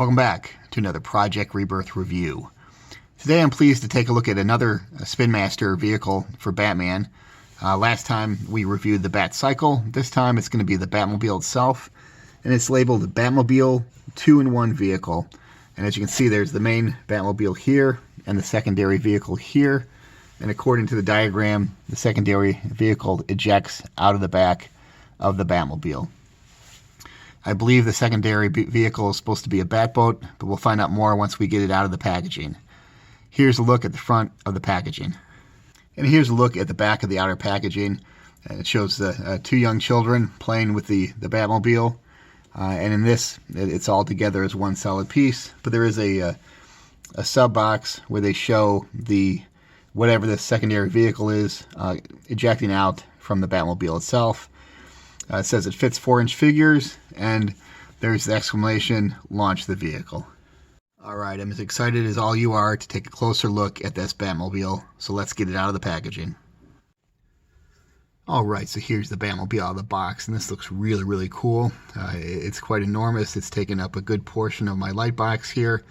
Welcome back to another Project Rebirth review. Today I'm pleased to take a look at another Spin Master vehicle for Batman. Last time we reviewed the Batcycle. This time it's going to be the Batmobile itself, and it's labeled Batmobile 2-in-1 vehicle. And as you can see, there's the main Batmobile here and the secondary vehicle here. And according to the diagram, the secondary vehicle ejects out of the back of the Batmobile. I believe the secondary vehicle is supposed to be a Batboat, but we'll find out more once we get it out of the packaging. Here's a look at the front of the packaging. And here's a look at the back of the outer packaging. It shows the two young children playing with the Batmobile. And in this, it's all together as one solid piece. But there is a sub box where they show whatever the secondary vehicle is ejecting out from the Batmobile itself. It says it fits 4-inch figures, and there's the exclamation, launch the vehicle. Alright, I'm as excited as all you are to take a closer look at this Batmobile, so let's get it out of the packaging. Alright, so here's the Batmobile out of the box, and this looks really, really cool. It's quite enormous. It's taken up a good portion of my light box here.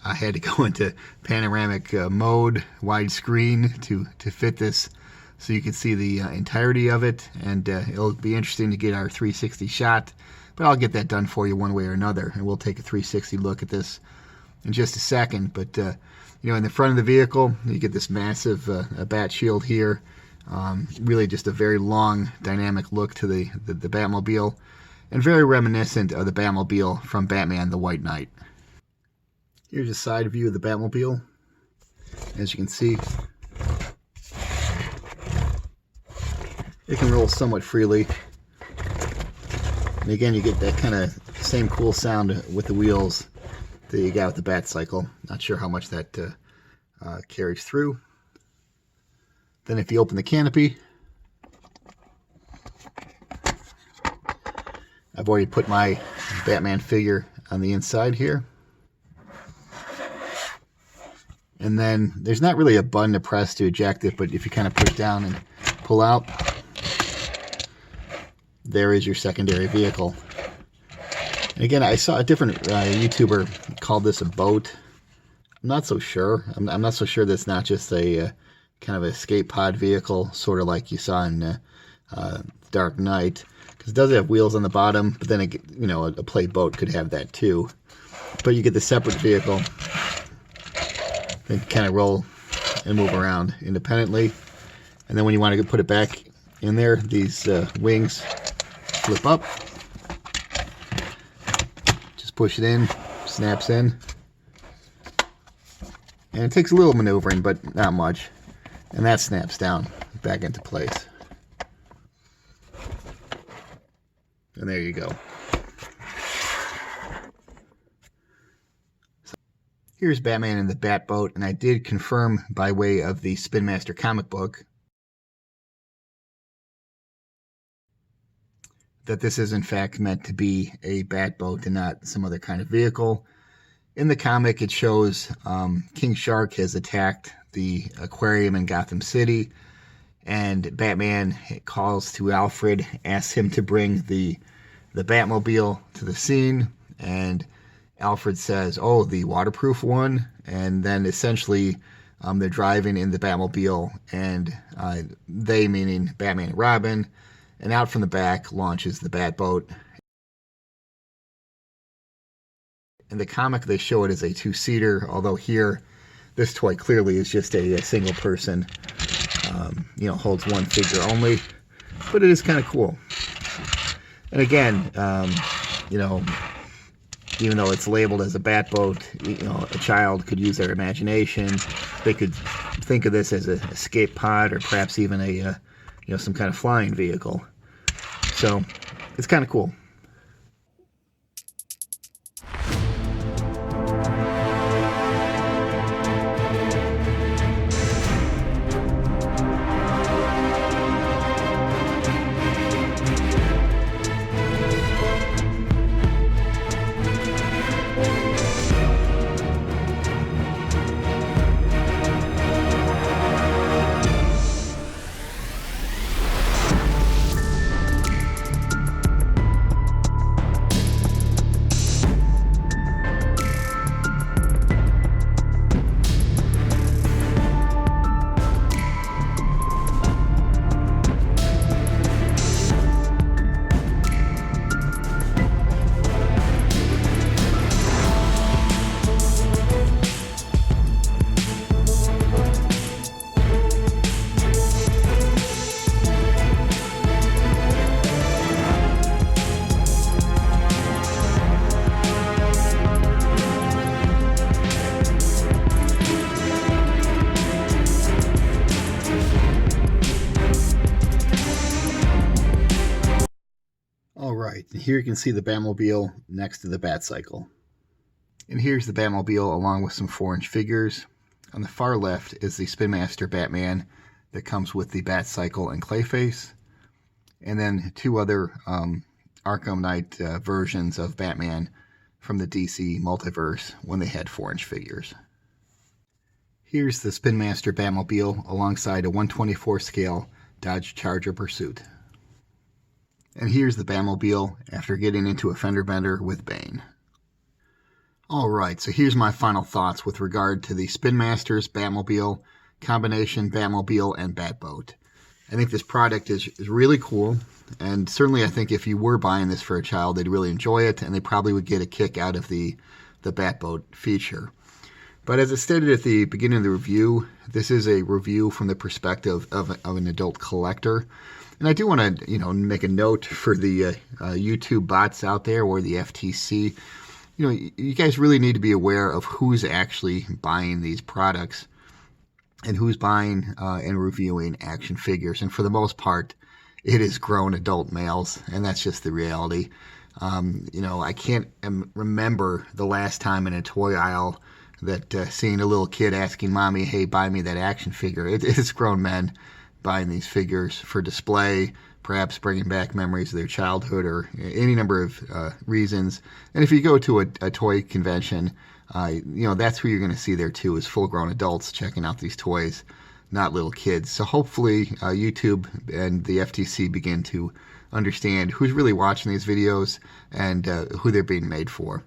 I had to go into panoramic mode, widescreen, to fit this so you can see the entirety of it, and it'll be interesting to get our 360 shot, but I'll get that done for you one way or another, and we'll take a 360 look at this in just a second. But in the front of the vehicle, you get this massive bat shield here. Really just a very long dynamic look to the Batmobile, and very reminiscent of the Batmobile from Batman the White Knight. Here's a side view of the Batmobile. As you can see, it can roll somewhat freely. And again, you get that kind of same cool sound with the wheels that you got with the Batcycle. Not sure how much that carries through. Then if you open the canopy, I've already put my Batman figure on the inside here. And then there's not really a button to press to eject it, but if you kind of push down and pull out, there is your secondary vehicle. And again, I saw a different YouTuber called this a boat. I'm not so sure. I'm not so sure that's not just a kind of escape pod vehicle, sort of like you saw in Dark Knight, because it does have wheels on the bottom. But then a play boat could have that too. But you get the separate vehicle, then kind of roll and move around independently. And then when you want to put it back in there, these wings flip up. Just push it in, snaps in. And it takes a little maneuvering, but not much. And that snaps down back into place. And there you go. So here's Batman in the Batboat, and I did confirm by way of the Spin Master comic book that this is in fact meant to be a Batboat and not some other kind of vehicle. In the comic, it shows King Shark has attacked the aquarium in Gotham City, and Batman calls to Alfred, asks him to bring the Batmobile to the scene, and Alfred says, "Oh, the waterproof one," and then essentially they're driving in the Batmobile, and they, meaning Batman and Robin, and out from the back launches the Batboat. In the comic, they show it as a 2-seater, although here, this toy clearly is just a single person, holds one figure only, but it is kind of cool. And again, even though it's labeled as a Batboat, a child could use their imagination. They could think of this as an escape pod, or perhaps even a, some kind of flying vehicle. So it's kind of cool. And here you can see the Batmobile next to the Batcycle. And here's the Batmobile along with some 4-inch figures. On the far left is the Spin Master Batman that comes with the Batcycle and Clayface. And then 2 other Arkham Knight versions of Batman from the DC multiverse when they had 4-inch figures. Here's the Spin Master Batmobile alongside a 1/24 scale Dodge Charger Pursuit. And here's the Batmobile after getting into a fender bender with Bane. Alright, so here's my final thoughts with regard to the Spin Masters Batmobile combination Batmobile and Batboat. I think this product is really cool, and certainly I think if you were buying this for a child, they'd really enjoy it, and they probably would get a kick out of the Batboat feature. But as I stated at the beginning of the review, this is a review from the perspective of an adult collector. And I do want to, make a note for the YouTube bots out there or the FTC. You guys really need to be aware of who's actually buying these products and who's buying and reviewing action figures. And for the most part, it is grown adult males, and that's just the reality. I can't remember the last time in a toy aisle that seeing a little kid asking mommy, hey, buy me that action figure. It's grown men buying these figures for display, perhaps bringing back memories of their childhood or any number of reasons. And if you go to a toy convention, that's who you're going to see there too, is full-grown adults checking out these toys, not little kids. So hopefully YouTube and the FTC begin to understand who's really watching these videos and who they're being made for.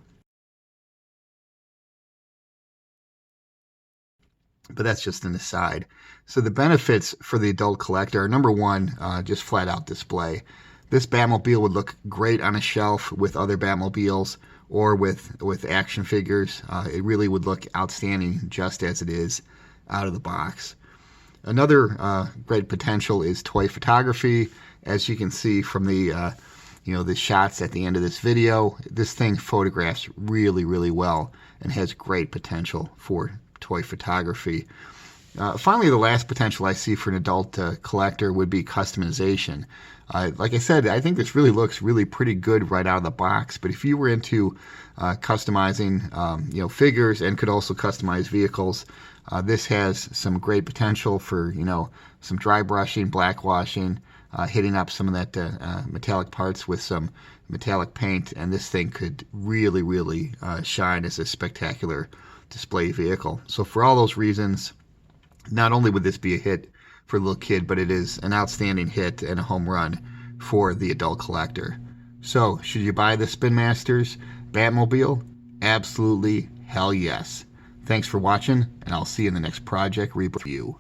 But that's just an aside. So the benefits for the adult collector are, number one, just flat out display. This Batmobile would look great on a shelf with other Batmobiles or with action figures. It really would look outstanding just as it is out of the box. Another great potential is toy photography. As you can see from the the shots at the end of this video, this thing photographs really, really well and has great potential for toy photography. Finally, the last potential I see for an adult collector would be customization. Like I said, I think this really looks really pretty good right out of the box, but if you were into customizing figures and could also customize vehicles, this has some great potential for some dry brushing, black washing, hitting up some of that metallic parts with some metallic paint, and this thing could really, really shine as a spectacular display vehicle. So for all those reasons, not only would this be a hit for a little kid, but it is an outstanding hit and a home run for the adult collector. So should you buy the Spin Masters Batmobile? Absolutely, hell yes. Thanks for watching, and I'll see you in the next project review.